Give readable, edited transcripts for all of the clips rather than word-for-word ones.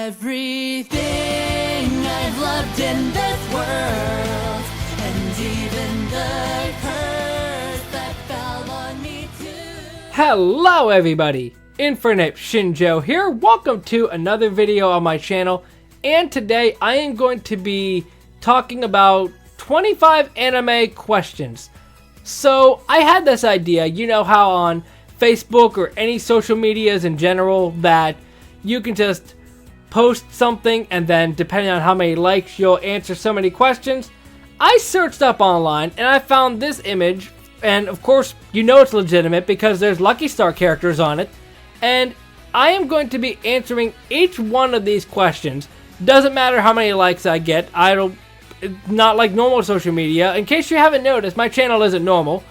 Everything I've loved in this world, and even the curse that fell on me too. Hello everybody, Infernape Shinjo here. Welcome to another video on my channel, and today I am going to be talking about 25 anime questions. So I had this idea, you know how on Facebook or any social medias in general that you can just post something and then depending on how many likes you'll answer so many questions. I searched up online and I found this image, and of course you know it's legitimate because there's Lucky Star characters on it, and I am going to be answering each one of these questions. Doesn't matter how many likes I get. Not like normal social media. In case you haven't noticed, my channel isn't normal,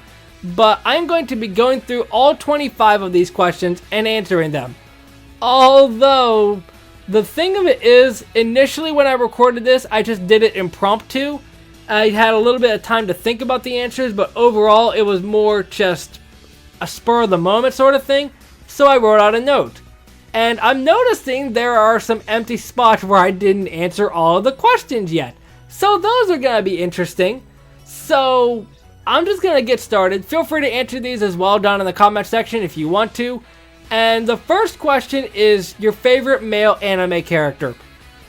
but I'm going to be going through all 25 of these questions and answering them. Although the thing of it is, initially when I recorded this, I just did it impromptu. I had a little bit of time to think about the answers, but overall it was more just a spur of the moment sort of thing. So I wrote out a note. And I'm noticing there are some empty spots where I didn't answer all of the questions yet. So those are going to be interesting. So I'm just going to get started. Feel free to answer these as well down in the comment section if you want to. And the first question is your favorite male anime character.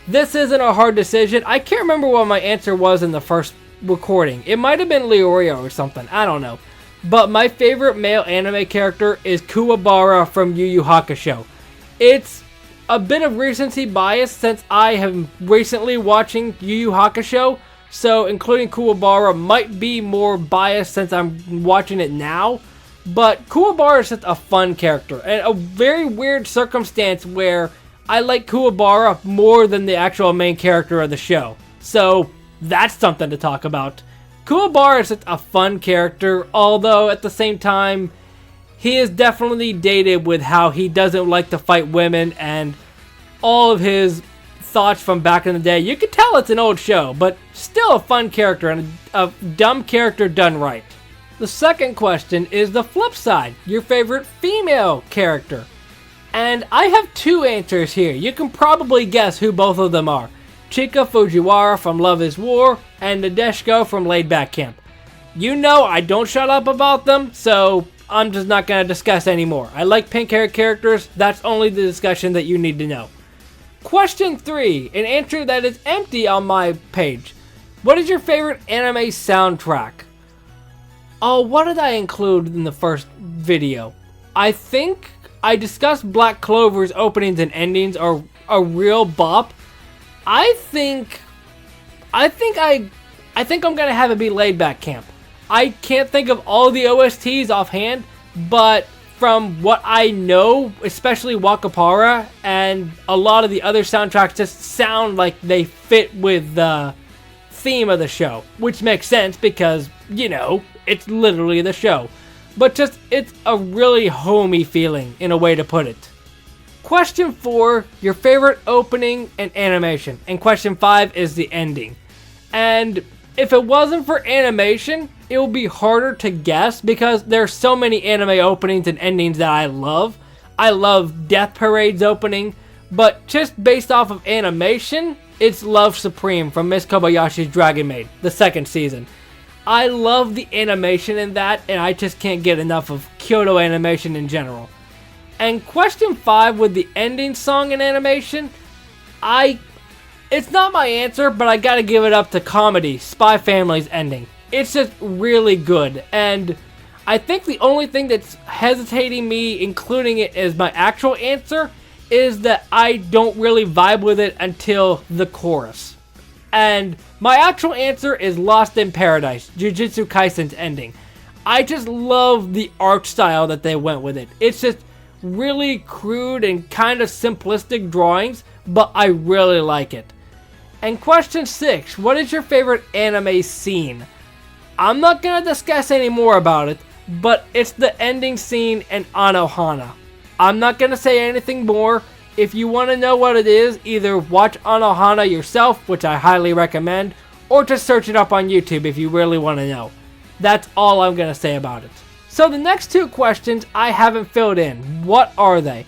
This isn't a hard decision. I can't remember what my answer was in the first recording. It might have been Leorio or something. I don't know. But my favorite male anime character is Kuwabara from Yu Yu Hakusho. It's a bit of recency bias since I have recently watching Yu Yu Hakusho. So including Kuwabara might be more biased since I'm watching it now. But Kuwabara is just a fun character, and a very weird circumstance where I like Kuwabara more than the actual main character of the show. So that's something to talk about. Kuwabara is just a fun character, although at the same time, he is definitely dated with how he doesn't like to fight women and all of his thoughts from back in the day. You can tell it's an old show, but still a fun character and a dumb character done right. The second question is the flip side, your favorite female character. And I have two answers here. You can probably guess who both of them are. Chika Fujiwara from Love is War and Nadeshiko from Laid Back Camp. You know I don't shut up about them, so I'm just not going to discuss anymore. I like pink hair characters. That's only the discussion that you need to know. Question 3, an answer that is empty on my page. What is your favorite anime soundtrack? Oh, what did I include in the first video? I think I discussed Black Clover's openings and endings are a real bop. I think I'm gonna have it be Laid Back Camp. I can't think of all the OSTs offhand, but from what I know, especially Wakapara and a lot of the other soundtracks just sound like they fit with the theme of the show, which makes sense because, you know, it's literally the show. But just, it's a really homey feeling in a way to put it. Question 4, your favorite opening and animation. And question 5 is the ending. And if it wasn't for animation, it would be harder to guess because there's so many anime openings and endings that I love. I love Death Parade's opening, but just based off of animation, it's Love Supreme from Miss Kobayashi's Dragon Maid, the second season. I love the animation in that, and I just can't get enough of Kyoto animation in general. And question 5 with the ending song and animation, it's not my answer, but I gotta give it up to Comedy, Spy Family's ending. It's just really good, and I think the only thing that's hesitating me including it as my actual answer is that I don't really vibe with it until the chorus. And my actual answer is Lost in Paradise, Jujutsu Kaisen's ending. I just love the art style that they went with it. It's just really crude and kind of simplistic drawings, but I really like it. And question 6, what is your favorite anime scene? I'm not going to discuss any more about it, but it's the ending scene in Anohana. I'm not going to say anything more. If you want to know what it is, either watch Anohana yourself, which I highly recommend, or just search it up on YouTube if you really want to know. That's all I'm going to say about it. So the next two questions I haven't filled in. What are they?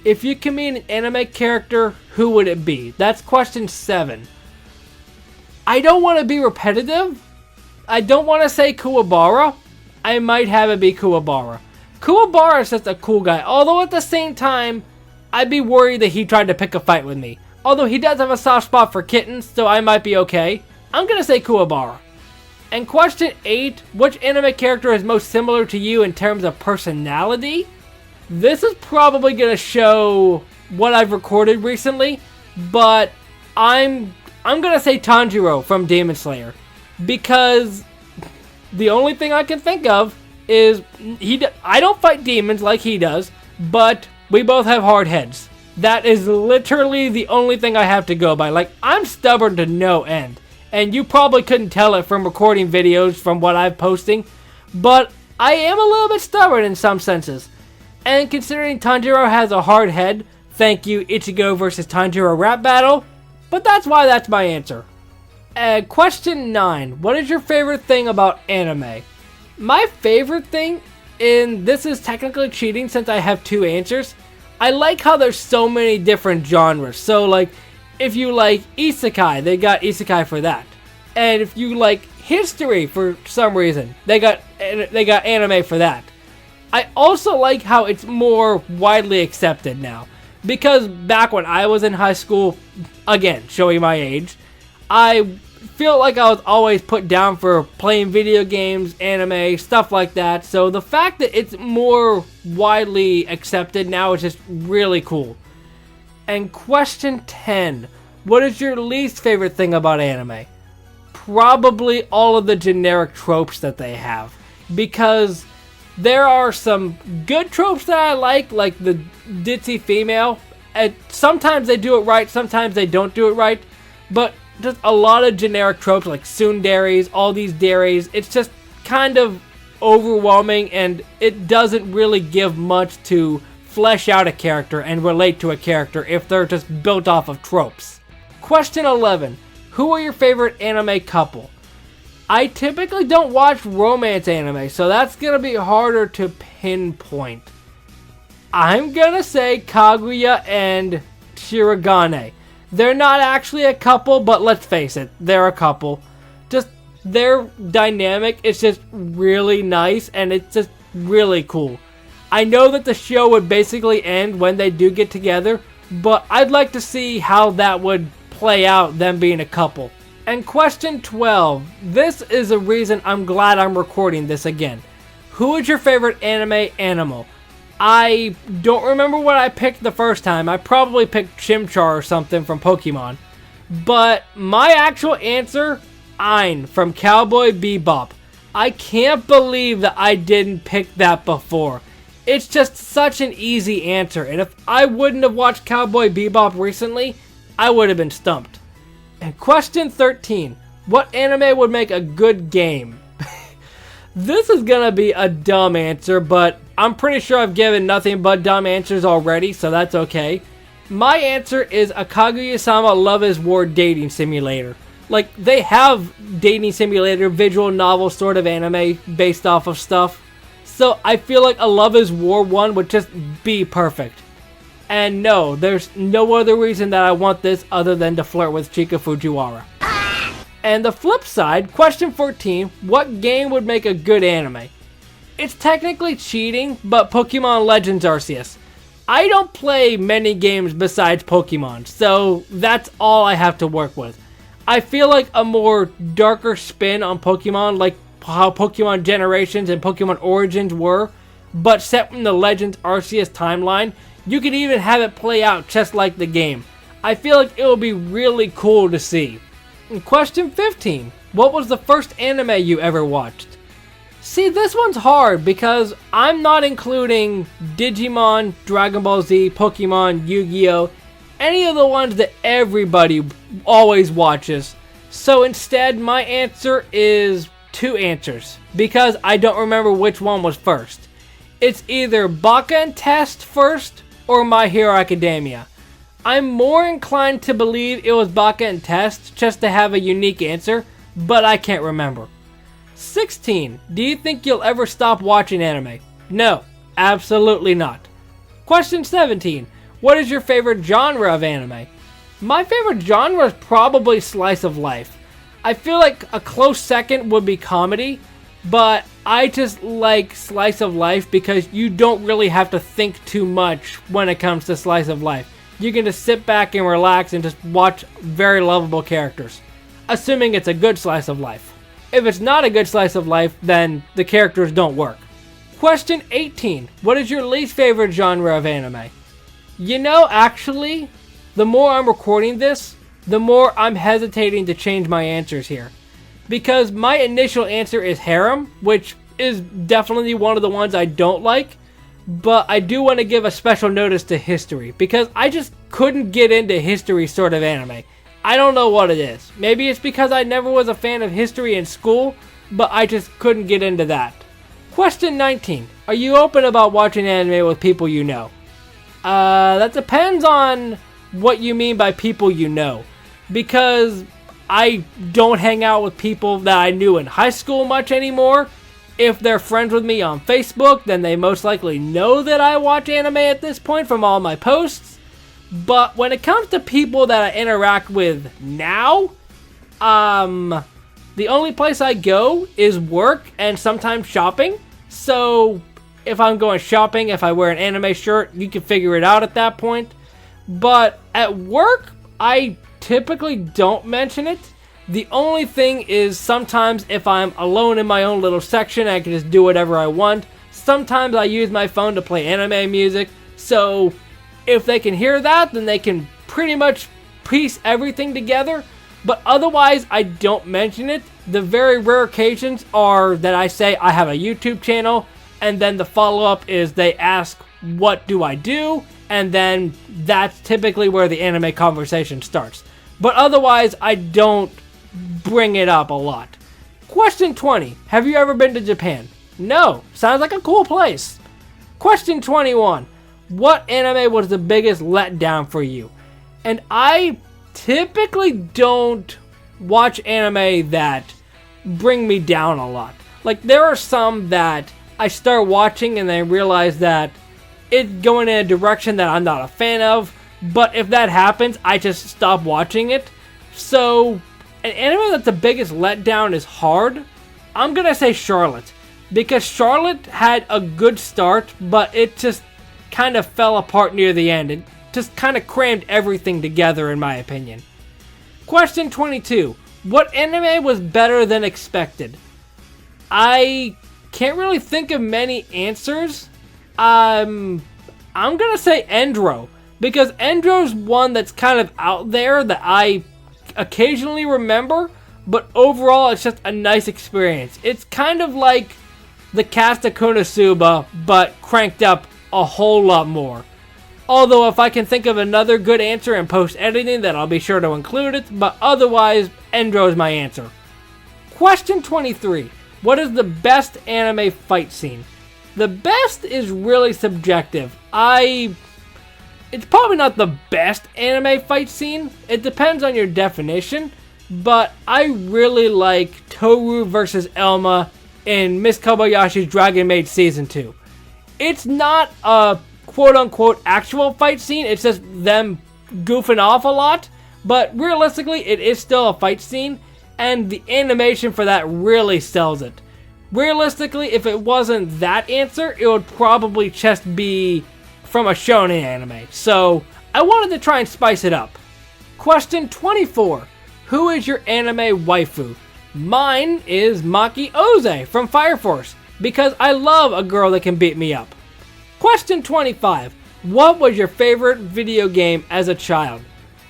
If you can be an anime character, who would it be? That's question 7. I don't want to be repetitive. I don't want to say Kuwabara. I might have it be Kuwabara. Kuwabara is just a cool guy. Although at the same time, I'd be worried that he tried to pick a fight with me. Although he does have a soft spot for kittens, so I might be okay. I'm going to say Kuwabara. And question 8, which anime character is most similar to you in terms of personality? This is probably going to show what I've recorded recently, but I'm going to say Tanjiro from Demon Slayer. Because the only thing I can think of is I don't fight demons like he does, but we both have hard heads. That is literally the only thing I have to go by. Like, I'm stubborn to no end. And you probably couldn't tell it from recording videos from what I'm posting, but I am a little bit stubborn in some senses. And considering Tanjiro has a hard head, thank you Ichigo versus Tanjiro rap battle, but that's why that's my answer. Question 9, what is your favorite thing about anime? My favorite thing, and this is technically cheating since I have 2 answers, I like how there's so many different genres. So like, if you like isekai, they got isekai for that. And if you like history for some reason, they got anime for that. I also like how it's more widely accepted now. Because back when I was in high school, again, showing my age, I feel like I was always put down for playing video games, anime, stuff like that. So the fact that it's more widely accepted now is just really cool. And question 10, what is your least favorite thing about anime? Probably all of the generic tropes that they have. Because there are some good tropes that I like the ditzy female. And sometimes they do it right, sometimes they don't do it right. But just a lot of generic tropes like tsunderes, all these deres, it's just kind of overwhelming and it doesn't really give much to flesh out a character and relate to a character if they're just built off of tropes. Question 11. Who are your favorite anime couple? I typically don't watch romance anime, so that's going to be harder to pinpoint. I'm going to say Kaguya and Shirogane. They're not actually a couple, but let's face it, they're a couple. Just their dynamic is just really nice and it's just really cool. I know that the show would basically end when they do get together, but I'd like to see how that would play out, them being a couple. And question 12. This is a reason I'm glad I'm recording this again. Who is your favorite anime animal? I don't remember what I picked the first time. I probably picked Chimchar or something from Pokemon. But my actual answer, Ein from Cowboy Bebop. I can't believe that I didn't pick that before. It's just such an easy answer. And if I wouldn't have watched Cowboy Bebop recently, I would have been stumped. And question 13. What anime would make a good game? This is gonna be a dumb answer, but I'm pretty sure I've given nothing but dumb answers already, so that's okay. My answer is a Kaguya-sama Love is War dating simulator. Like, they have dating simulator, visual novel sort of anime based off of stuff. So I feel like a Love is War one would just be perfect. And no, there's no other reason that I want this other than to flirt with Chika Fujiwara. And the flip side, question 14, what game would make a good anime? It's technically cheating, but Pokemon Legends Arceus. I don't play many games besides Pokemon, so that's all I have to work with. I feel like a more darker spin on Pokemon, like how Pokemon Generations and Pokemon Origins were, but set in the Legends Arceus timeline, you could even have it play out just like the game. I feel like it would be really cool to see. And question 15. What was the first anime you ever watched? See, this one's hard because I'm not including Digimon, Dragon Ball Z, Pokemon, Yu-Gi-Oh! Any of the ones that everybody always watches. So instead, my answer is 2 answers because I don't remember which one was first. It's either Baka and Test first or My Hero Academia. I'm more inclined to believe it was Baka and Test just to have a unique answer, but I can't remember. 16. Do you think you'll ever stop watching anime? No, absolutely not. Question 17. what is your favorite genre of anime? My favorite genre is probably slice of life. I feel like a close second would be comedy, but I just like slice of life because you don't really have to think too much when it comes to slice of life. You can just sit back and relax and just watch very lovable characters, assuming it's a good slice of life. If it's not a good slice of life, then the characters don't work. Question 18. What is your least favorite genre of anime? You know, actually, the more I'm recording this, the more I'm hesitating to change my answers here. Because my initial answer is harem, which is definitely one of the ones I don't like. But I do want to give a special notice to history, because I just couldn't get into history sort of anime. I don't know what it is. Maybe it's because I never was a fan of history in school, but I just couldn't get into that. Question 19. Are you open about watching anime with people you know? That depends on what you mean by people you know. Because I don't hang out with people that I knew in high school much anymore. If they're friends with me on Facebook, then they most likely know that I watch anime at this point from all my posts. But when it comes to people that I interact with now, the only place I go is work and sometimes shopping. So if I'm going shopping, if I wear an anime shirt, you can figure it out at that point. But at work, I typically don't mention it. The only thing is sometimes if I'm alone in my own little section, I can just do whatever I want. Sometimes I use my phone to play anime music. So if they can hear that, then they can pretty much piece everything together. But otherwise, I don't mention it. The very rare occasions are that I say I have a YouTube channel, and then the follow-up is they ask, what do I do? And then that's typically where the anime conversation starts. But otherwise, I don't bring it up a lot. Question 20. Have you ever been to Japan? No. Sounds like a cool place. Question 21. What anime was the biggest letdown for you? And I typically don't watch anime that bring me down a lot. Like, there are some that I start watching and I realize that it's going in a direction that I'm not a fan of. But if that happens, I just stop watching it. So an anime that's the biggest letdown is hard. I'm gonna say Charlotte, because Charlotte had a good start, but it just kind of fell apart near the end. It just kind of crammed everything together, in my opinion. Question 22. What anime was better than expected? I can't really think of many answers. I'm gonna say Endro, because Endro's one that's kind of out there that I occasionally remember, but overall it's just a nice experience. It's kind of like the cast of Konosuba, but cranked up a whole lot more. Although if I can think of another good answer in post-editing, then I'll be sure to include it, but otherwise, Endro is my answer. Question 23. What is the best anime fight scene? The best is really subjective. It's probably not the best anime fight scene. It depends on your definition. But I really like Toru versus Elma in Miss Kobayashi's Dragon Maid Season 2. It's not a quote-unquote actual fight scene. It's just them goofing off a lot. But realistically, it is still a fight scene. And the animation for that really sells it. Realistically, if it wasn't that answer, it would probably just be from a shonen anime. So I wanted to try and spice it up. Question 24. Who is your anime waifu? Mine is Maki Oze from Fire Force, because I love a girl that can beat me up. Question 25. What was your favorite video game as a child?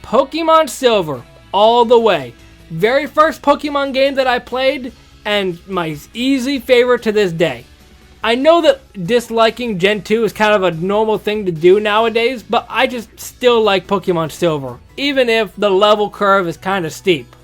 Pokemon Silver, all the way. Very first Pokemon game that I played, and my easy favorite to this day. I know that disliking Gen 2 is kind of a normal thing to do nowadays, but I just still like Pokemon Silver, even if the level curve is kind of steep.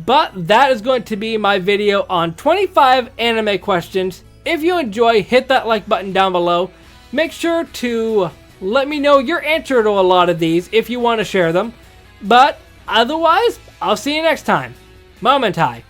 But that is going to be my video on 25 anime questions. If you enjoy, hit that like button down below. Make sure to let me know your answer to a lot of these if you want to share them. But otherwise, I'll see you next time. Momentai.